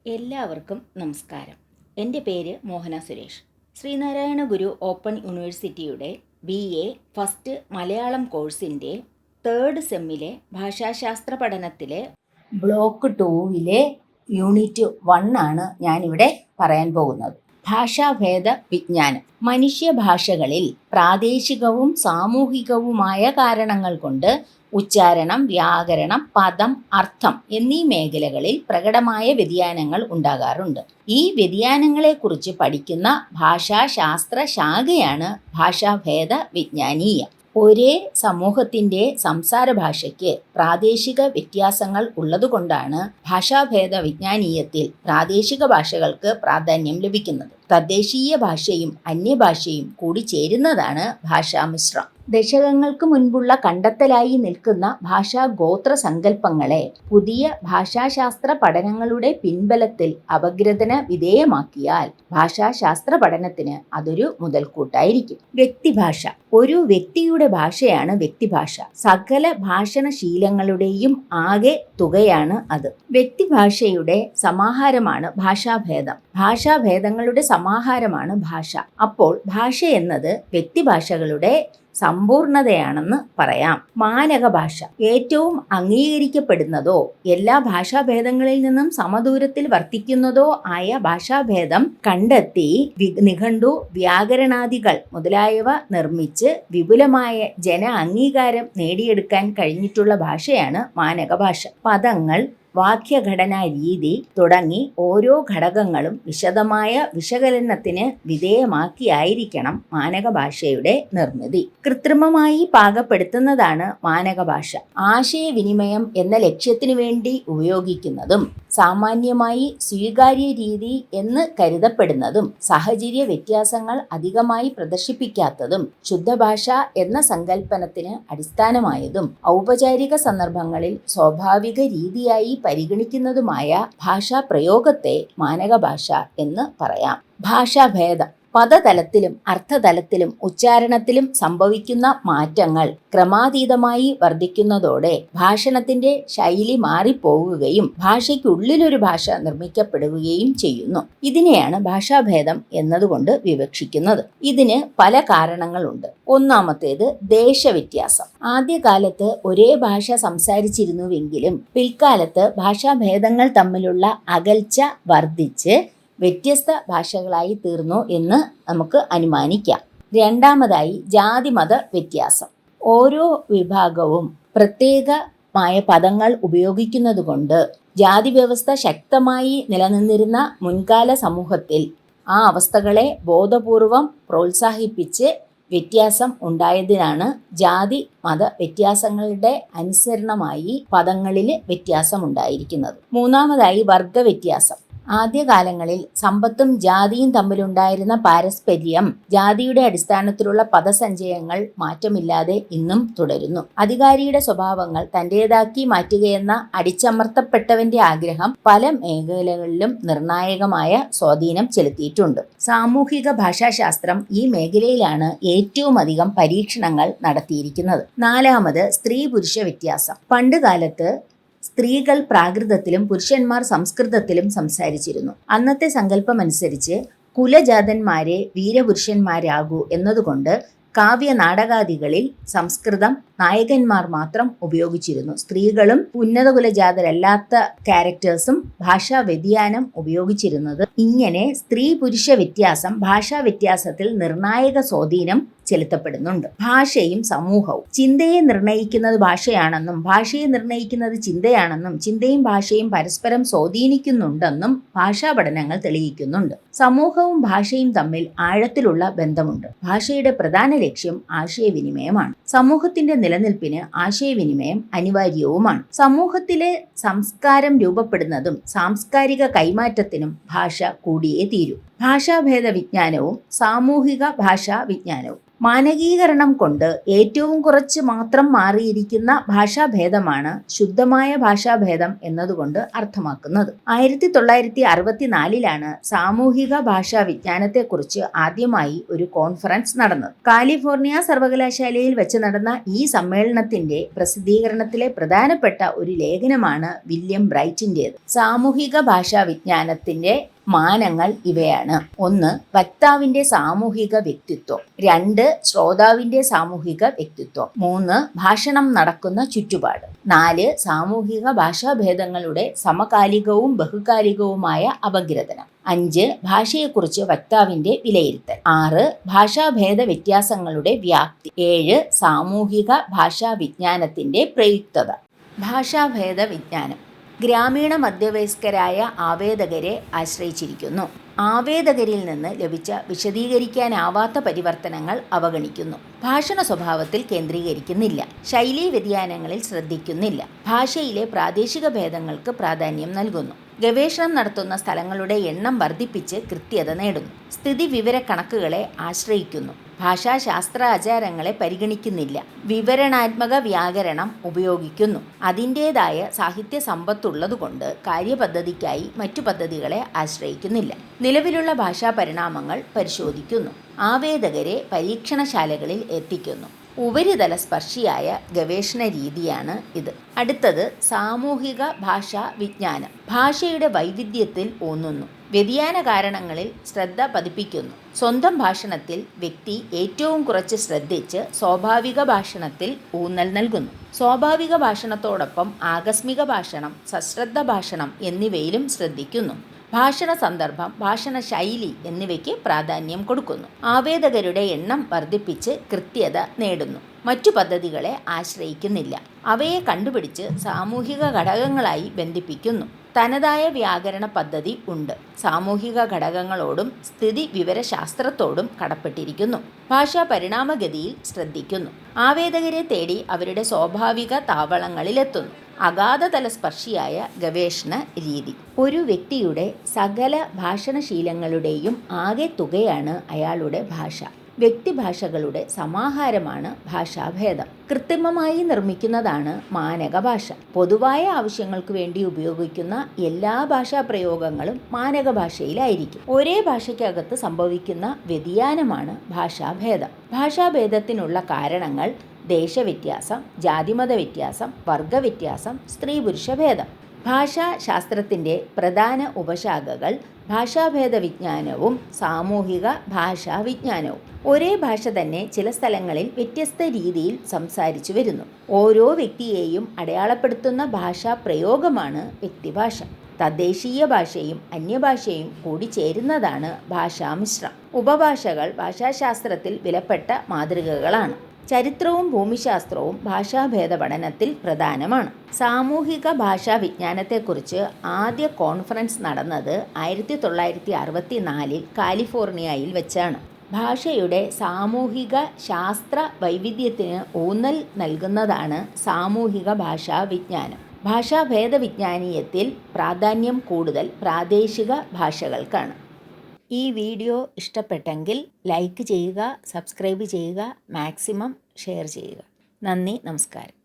എല്ലാവർക്കും നമസ്കാരം. എൻ്റെ പേര് മോഹന സുരേഷ്. ശ്രീനാരായണ ഗുരു ഓപ്പൺ യൂണിവേഴ്സിറ്റിയുടെ BA ഫസ്റ്റ് മലയാളം കോഴ്സിൻ്റെ 3rd സെമ്മിലെ ഭാഷാശാസ്ത്ര പഠനത്തിലെ ബ്ലോക്ക് 2 യൂണിറ്റ് 1 ആണ് ഞാനിവിടെ പറയാൻ പോകുന്നത്. ഭാഷാഭേദ വിജ്ഞാനം. മനുഷ്യഭാഷകളിൽ പ്രാദേശികവും സാമൂഹികവുമായ കാരണങ്ങൾ കൊണ്ട് ഉച്ചാരണം, വ്യാകരണം, പദം, അർത്ഥം എന്നീ മേഖലകളിൽ പ്രകടമായ വ്യതിയാനങ്ങൾ ഉണ്ടാകാറുണ്ട്. ഈ വ്യതിയാനങ്ങളെക്കുറിച്ച് പഠിക്കുന്ന ഭാഷാശാസ്ത്ര ശാഖയാണ് ഭാഷാഭേദ വിജ്ഞാനീയം. ഒരേ സമൂഹത്തിൻ്റെ സംസാര ഭാഷയ്ക്ക് പ്രാദേശിക വ്യത്യാസങ്ങൾ ഉള്ളതുകൊണ്ടാണ് ഭാഷാഭേദ വിജ്ഞാനീയത്തിൽ പ്രാദേശിക ഭാഷകൾക്ക് പ്രാധാന്യം ലഭിക്കുന്നത്. തദ്ദേശീയ ഭാഷയും അന്യഭാഷയും കൂടി ചേരുന്നതാണ് ഭാഷാമിശ്രം. ദശകങ്ങൾക്ക് മുൻപുള്ള കണ്ടെത്തലായി നിൽക്കുന്ന ഭാഷാ ഗോത്ര സങ്കല്പങ്ങളെ പുതിയ ഭാഷാശാസ്ത്ര പഠനങ്ങളുടെ പിൻബലത്തിൽ അപഗ്രഥന വിധേയമാക്കിയാൽ ഭാഷാശാസ്ത്ര പഠനത്തിന് അതൊരു മുതൽക്കൂട്ടായിരിക്കും. വ്യക്തിഭാഷ. ഒരു വ്യക്തിയുടെ ഭാഷയാണ് വ്യക്തിഭാഷ. സകല ഭാഷണശീലങ്ങളുടെയും ആകെ തുകയാണ് അത്. വ്യക്തിഭാഷയുടെ സമാഹാരമാണ് ഭാഷാഭേദം. ഭാഷാഭേദങ്ങളുടെ സമാഹാരമാണ് ഭാഷ. അപ്പോൾ ഭാഷ എന്നത് വ്യക്തിഭാഷകളുടെ സമ്പൂർണതയാണെന്ന് പറയാം. മാനക ഭാഷ. ഏറ്റവും അംഗീകരിക്കപ്പെടുന്നതോ എല്ലാ ഭാഷാഭേദങ്ങളിൽ നിന്നും സമദൂരത്തിൽ വർത്തിക്കുന്നതോ ആയ ഭാഷാഭേദം കണ്ടെത്തി നിഘണ്ടു, വ്യാകരണാദികൾ മുതലായവ നിർമ്മിച്ച് വിപുലമായ ജന അംഗീകാരം നേടിയെടുക്കാൻ കഴിഞ്ഞിട്ടുള്ള ഭാഷയാണ് മാനക ഭാഷ. പദങ്ങൾ, വാക്യഘടനാ രീതി തുടങ്ങി ഓരോ ഘടകങ്ങളും വിശദമായ വിശകലനത്തിന് വിധേയമാക്കിയായിരിക്കണം മാനക ഭാഷയുടെ നിർമ്മിതി. കൃത്രിമമായി പാകപ്പെടുത്തുന്നതാണ് മാനക ഭാഷ. ആശയവിനിമയം എന്ന ലക്ഷ്യത്തിനു വേണ്ടി ഉപയോഗിക്കുന്നതും സാമാന്യമായി സ്വീകാര്യ രീതി എന്ന് കരുതപ്പെടുന്നതും സാഹചര്യ വ്യത്യാസങ്ങൾ അധികമായി പ്രദർശിപ്പിക്കാത്തതും ശുദ്ധഭാഷ എന്ന സങ്കല്പനത്തിന് അടിസ്ഥാനമായതും ഔപചാരിക സന്ദർഭങ്ങളിൽ സ്വാഭാവിക രീതിയായി പരിഗണിക്കുന്നതുമായ ഭാഷാ പ്രയോഗത്തെ മാനക ഭാഷ എന്ന് പറയാം. ഭാഷാഭേദം. പദതലത്തിലും അർത്ഥതലത്തിലും ഉച്ചാരണത്തിലും സംഭവിക്കുന്ന മാറ്റങ്ങൾ ക്രമാതീതമായി വർദ്ധിക്കുന്നതോടെ ഭാഷണത്തിന്റെ ശൈലി മാറിപ്പോവുകയും ഭാഷയ്ക്കുള്ളിലൊരു ഭാഷ നിർമ്മിക്കപ്പെടുകയും ചെയ്യുന്നു. ഇതിനെയാണ് ഭാഷാഭേദം എന്നതുകൊണ്ട് വിവക്ഷിക്കുന്നത്. ഇതിന് പല കാരണങ്ങളുണ്ട്. ഒന്നാമത്തേത് ദേശവ്യത്യാസം. ആദ്യകാലത്ത് ഒരേ ഭാഷ സംസാരിച്ചിരുന്നുവെങ്കിലും പിൽക്കാലത്ത് ഭാഷാഭേദങ്ങൾ തമ്മിലുള്ള അകൽച്ച വർദ്ധിച്ച് വ്യത്യസ്ത ഭാഷകളായി തീർന്നു എന്ന് നമുക്ക് അനുമാനിക്കാം. രണ്ടാമതായി ജാതിമത വ്യത്യാസം. ഓരോ വിഭാഗവും പ്രത്യേകമായ പദങ്ങൾ ഉപയോഗിക്കുന്നതുകൊണ്ട് ജാതി വ്യവസ്ഥ ശക്തമായി നിലനിന്നിരുന്ന മുൻകാല സമൂഹത്തിൽ ആ അവസ്ഥകളെ ബോധപൂർവം പ്രോത്സാഹിപ്പിച്ച് വ്യത്യാസം ഉണ്ടായതിനാണ് ജാതി മത വ്യത്യാസങ്ങളുടെ അനുസരണമായി പദങ്ങളിൽ വ്യത്യാസം ഉണ്ടായിരിക്കുന്നത്. മൂന്നാമതായി വർഗ വ്യത്യാസം. ആദ്യകാലങ്ങളിൽ സമ്പത്തും ജാതിയും തമ്മിലുണ്ടായിരുന്ന പാരസ്പര്യം ജാതിയുടെ അടിസ്ഥാനത്തിലുള്ള പദസഞ്ചയങ്ങൾ മാറ്റമില്ലാതെ ഇന്നും തുടരുന്നു. അധികാരിയുടെ സ്വഭാവങ്ങൾ തൻ്റേതാക്കി മാറ്റുകയെന്ന അടിച്ചമർത്തപ്പെട്ടവന്റെ ആഗ്രഹം പല മേഖലകളിലും നിർണായകമായ സ്വാധീനം ചെലുത്തിയിട്ടുണ്ട്. സാമൂഹിക ഭാഷാശാസ്ത്രം ഈ മേഖലയിലാണ് ഏറ്റവും അധികം പരീക്ഷണങ്ങൾ നടത്തിയിരിക്കുന്നത്. നാലാമത് സ്ത്രീ പുരുഷ വ്യത്യാസം. പണ്ടുകാലത്ത് സ്ത്രീകൾ പ്രാകൃതത്തിലും പുരുഷന്മാർ സംസ്കൃതത്തിലും സംസാരിച്ചിരുന്നു. അന്നത്തെ സങ്കല്പമനുസരിച്ച് കുലജാതന്മാരെ വീരപുരുഷന്മാരാകൂ എന്നതുകൊണ്ട് കാവ്യ നാടകാദികളിൽ സംസ്കൃതം നായകന്മാർ മാത്രം ഉപയോഗിച്ചിരുന്നു. സ്ത്രീകളും ഉന്നത കുലജാതരല്ലാത്ത ക്യാരക്ടേഴ്സും ഭാഷാ വ്യതിയാനം ഉപയോഗിച്ചിരുന്നത്. ഇങ്ങനെ സ്ത്രീ പുരുഷ വ്യത്യാസം ഭാഷാ വ്യത്യാസത്തിൽ നിർണായക സ്വാധീനം ചെലുത്തപ്പെടുന്നുണ്ട്. ഭാഷയും സമൂഹവും. ചിന്തയെ നിർണയിക്കുന്നത് ഭാഷയാണെന്നും ഭാഷയെ നിർണയിക്കുന്നത് ചിന്തയാണെന്നും ചിന്തയും ഭാഷയും പരസ്പരം സ്വാധീനിക്കുന്നുണ്ടെന്നും ഭാഷാ പഠനങ്ങൾ തെളിയിക്കുന്നുണ്ട്. സമൂഹവും ഭാഷയും തമ്മിൽ ആഴത്തിലുള്ള ബന്ധമുണ്ട്. ഭാഷയുടെ പ്രധാന ലക്ഷ്യം ആശയവിനിമയമാണ്. സമൂഹത്തിന്റെ നിലനിൽപ്പിന് ആശയവിനിമയം അനിവാര്യവുമാണ്. സമൂഹത്തിലെ സംസ്കാരം രൂപപ്പെടുന്നതും സാംസ്കാരിക കൈമാറ്റത്തിനും ഭാഷ കൂടിയേ തീരൂ. ഭാഷാഭേദ വിജ്ഞാനവും സാമൂഹിക ഭാഷാ വിജ്ഞാനവും. മാനകീകരണം കൊണ്ട് ഏറ്റവും കുറച്ച് മാത്രം മാറിയിരിക്കുന്ന ഭാഷാഭേദമാണ് ശുദ്ധമായ ഭാഷാഭേദം എന്നതുകൊണ്ട് അർത്ഥമാക്കുന്നത്. 1964 സാമൂഹിക ഭാഷാ വിജ്ഞാനത്തെക്കുറിച്ച് ആദ്യമായി ഒരു കോൺഫറൻസ് നടന്നത്. കാലിഫോർണിയ സർവകലാശാലയിൽ വെച്ച് നടന്ന ഈ സമ്മേളനത്തിന്റെ പ്രസിദ്ധീകരണത്തിലെ പ്രധാനപ്പെട്ട ഒരു ലേഖനമാണ് വില്യം ബ്രൈറ്റിന്റേത്. സാമൂഹിക ഭാഷാ വിജ്ഞാനത്തിന്റെ മാനങ്ങൾ ഇവയാണ്: 1. വക്താവിന്റെ സാമൂഹിക വ്യക്തിത്വം. 2. ശ്രോതാവിന്റെ സാമൂഹിക വ്യക്തിത്വം. 3. ഭാഷണം നടക്കുന്ന ചുറ്റുപാട്. 4. സാമൂഹിക ഭാഷാഭേദങ്ങളുടെ സമകാലികവും ബഹുകാലികവുമായ അപഗ്രഥനം. 5. ഭാഷയെക്കുറിച്ച് വക്താവിന്റെ വിലയിരുത്തൽ. 6. ഭാഷാഭേദ വ്യത്യാസങ്ങളുടെ വ്യാപ്തി. 7. സാമൂഹിക ഭാഷാ വിജ്ഞാനത്തിന്റെ പ്രയുക്തത. ഭാഷാഭേദ വിജ്ഞാനം ഗ്രാമീണ മധ്യവയസ്കരായ ആവേദകരെ ആശ്രയിച്ചിരിക്കുന്നു. ആവേദകരിൽ നിന്ന് ലഭിച്ച വിശദീകരിക്കാനാവാത്ത പരിവർത്തനങ്ങൾ അവഗണിക്കുന്നു. ഭാഷണ സ്വഭാവത്തിൽ കേന്ദ്രീകരിക്കുന്നില്ല. ശൈലീ വ്യതിയാനങ്ങളിൽ ശ്രദ്ധിക്കുന്നില്ല. ഭാഷയിലെ പ്രാദേശിക ഭേദങ്ങൾക്ക് പ്രാധാന്യം നൽകുന്നു. ഗവേഷണം നടത്തുന്ന സ്ഥലങ്ങളുടെ എണ്ണം വർദ്ധിപ്പിച്ച് കൃത്യത നേടുന്നു. സ്ഥിതിവിവര കണക്കുകളെ ആശ്രയിക്കുന്നു. ഭാഷാശാസ്ത്ര ആചാരങ്ങളെ പരിഗണിക്കുന്നില്ല. വിവരണാത്മക വ്യാകരണം ഉപയോഗിക്കുന്നു. അതിൻ്റേതായ സാഹിത്യ സമ്പത്തുള്ളതുകൊണ്ട് കാര്യപദ്ധതിക്കായി മറ്റു പദ്ധതികളെ ആശ്രയിക്കുന്നില്ല. നിലവിലുള്ള ഭാഷാ പരിണാമങ്ങൾ പരിശോധിക്കുന്നു. ആവേദകരെ പരീക്ഷണശാലകളിൽ എത്തിക്കുന്നു. ഉപരിതല സ്പർശിയായ ഗവേഷണ രീതിയാണ് ഇത്. അടുത്തത് സാമൂഹിക ഭാഷാ വിജ്ഞാനം. ഭാഷയുടെ വൈവിധ്യത്തിൽ ഊന്നുന്നു. വ്യതിയാന കാരണങ്ങളിൽ ശ്രദ്ധ പതിപ്പിക്കുന്നു. സ്വന്തം ഭാഷണത്തിൽ വ്യക്തി ഏറ്റവും കുറച്ച് ശ്രദ്ധിച്ച് സ്വാഭാവിക ഭാഷണത്തിൽ ഊന്നൽ നൽകുന്നു. സ്വാഭാവിക ഭാഷണത്തോടൊപ്പം ആകസ്മിക ഭാഷണം, സശ്രദ്ധ ഭാഷണം എന്നിവയിലും ശ്രദ്ധിക്കുന്നു. ഭാഷണ സന്ദർഭം, ഭാഷണ ശൈലി എന്നിവയ്ക്ക് പ്രാധാന്യം കൊടുക്കുന്നു. ആവേദകരുടെ എണ്ണം വർദ്ധിപ്പിച്ച് കൃത്യത നേടുന്നു. മറ്റു പദ്ധതികളെ ആശ്രയിക്കുന്നില്ല. അവയെ കണ്ടുപിടിച്ച് സാമൂഹിക ഘടകങ്ങളായി ബന്ധിപ്പിക്കുന്നു. തനതായ വ്യാകരണ പദ്ധതി ഉണ്ട്. സാമൂഹിക ഘടകങ്ങളോടും സ്ഥിതി വിവരശാസ്ത്രത്തോടും കടപ്പെട്ടിരിക്കുന്നു. ഭാഷാ പരിണാമഗതിയിൽ ശ്രദ്ധിക്കുന്നു. ആവേദകരെ തേടി അവരുടെ സ്വാഭാവിക താവളങ്ങളിലെത്തുന്നു. അഗാധതല സ്പർശിയായ ഗവേഷണ രീതി. ഒരു വ്യക്തിയുടെ സകല ഭാഷണശീലങ്ങളുടെയും ആകെ തുകയാണ് അയാളുടെ ഭാഷ. വ്യക്തിഭാഷകളുടെ സമാഹാരമാണ് ഭാഷാഭേദം. കൃത്രിമമായി നിർമ്മിക്കുന്നതാണ് മാനക ഭാഷ. പൊതുവായ ആവശ്യങ്ങൾക്ക് വേണ്ടി ഉപയോഗിക്കുന്ന എല്ലാ ഭാഷാ പ്രയോഗങ്ങളും മാനക ഭാഷയിലായിരിക്കും. ഒരേ ഭാഷയ്ക്കകത്ത് സംഭവിക്കുന്ന വ്യതിയാനമാണ് ഭാഷാഭേദം. ഭാഷാഭേദത്തിനുള്ള കാരണങ്ങൾ ദേശവ്യത്യാസം, ജാതിമത വ്യത്യാസം, വർഗവ്യത്യാസം, സ്ത്രീ പുരുഷ ഭേദം. ഭാഷാശാസ്ത്രത്തിൻ്റെ പ്രധാന ഉപശാഖകൾ ഭാഷാഭേദ വിജ്ഞാനവും സാമൂഹിക ഭാഷാ വിജ്ഞാനവും. ഒരേ ഭാഷ തന്നെ ചില സ്ഥലങ്ങളിൽ വ്യത്യസ്ത രീതിയിൽ സംസാരിച്ചു വരുന്നു. ഓരോ വ്യക്തിയെയും അടയാളപ്പെടുത്തുന്ന ഭാഷാ പ്രയോഗമാണ് വ്യക്തിഭാഷ. തദ്ദേശീയ ഭാഷയും അന്യഭാഷയും കൂടി ചേരുന്നതാണ് ഭാഷാമിശ്രം. ഉപഭാഷകൾ ഭാഷാശാസ്ത്രത്തിൽ വിലപ്പെട്ട മാതൃകകളാണ്. ചരിത്രവും ഭൂമിശാസ്ത്രവും ഭാഷാഭേദ പഠനത്തിൽ പ്രധാനമാണ്. സാമൂഹിക ഭാഷാ വിജ്ഞാനത്തെക്കുറിച്ച് ആദ്യ കോൺഫറൻസ് നടന്നത് 1964 കാലിഫോർണിയയിൽ വെച്ചാണ്. ഭാഷയുടെ സാമൂഹിക ശാസ്ത്ര വൈവിധ്യത്തിന് ഊന്നൽ നൽകുന്നതാണ് സാമൂഹിക ഭാഷാ വിജ്ഞാനം. ഭാഷാഭേദ വിജ്ഞാനീയത്തിൽ പ്രാധാന്യം കൂടുതൽ പ്രാദേശിക ഭാഷകൾക്കാണ്. ഈ വീഡിയോ ഇഷ്ടപ്പെട്ടെങ്കിൽ ലൈക്ക് ചെയ്യുക, സബ്സ്ക്രൈബ് ചെയ്യുക, മാക്സിമം ഷെയർ ചെയ്യുക. നന്ദി, നമസ്കാരം.